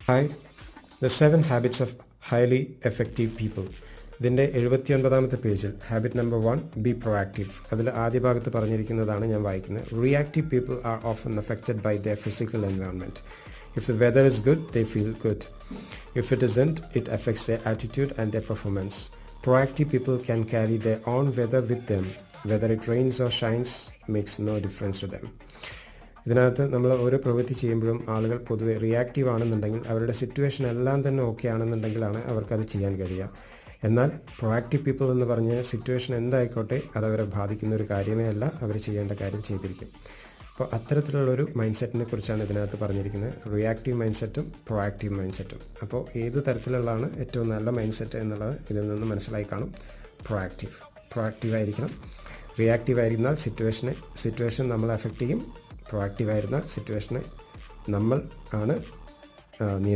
Hi, the 7 habits of highly effective people. ഇതിൻ്റെ 79ാമത്തെ പേജിൽ habit number 1, B proactive. അതിൽ ആദ്യ ഭാഗത്ത് പറഞ്ഞിരിക്കുന്നതാണ് ഞാൻ വായിക്കുന്നത്. Reactive people are often affected by their physical environment. If the weather is good, they feel good. If it isn't, it affects their attitude and their performance. Proactive people can carry their own weather with them. Whether it rains or shines makes no difference to them. ഇതിനകത്ത് നമ്മൾ ഓരോ പ്രവൃത്തി ചെയ്യുമ്പോഴും ആളുകൾ പൊതുവെ reactive ആണെന്നുണ്ടെങ്കിൽ അവരുടെ situation എല്ലാം തന്നെ ഓക്കെ ആണെന്നുണ്ടെങ്കിലാണ് അവർക്കത് ചെയ്യാൻ കഴിയുക. എന്നാൽ പ്രൊആക്റ്റീവ് പീപ്പിൾ എന്ന് പറഞ്ഞ സിറ്റുവേഷൻ എന്തായിക്കോട്ടെ അതവരെ ബാധിക്കുന്ന ഒരു കാര്യമേ അല്ല, അവർ ചെയ്യേണ്ട കാര്യം ചെയ്തിരിക്കും. അപ്പോൾ അത്തരത്തിലുള്ളൊരു മൈൻഡ് സെറ്റിനെ കുറിച്ചാണ് ഇതിനകത്ത് പറഞ്ഞിരിക്കുന്നത്. റിയാക്റ്റീവ് മൈൻഡ് സെറ്റും പ്രൊആക്റ്റീവ് മൈൻഡ് സെറ്റും. അപ്പോൾ ഏത് തരത്തിലുള്ളതാണ് ഏറ്റവും നല്ല മൈൻഡ് സെറ്റ് എന്നുള്ളത് ഇതിൽ നിന്ന് മനസ്സിലായി കാണും. പ്രൊആക്റ്റീവ് ആയിരിക്കണം. റിയാക്റ്റീവ് ആയിരുന്നാൽ സിറ്റുവേഷൻ നമ്മളെ അഫക്റ്റ് ചെയ്യും. പ്രൊആക്റ്റീവ് ആയിരുന്ന സിറ്റുവേഷനെ നമ്മൾ ആണ്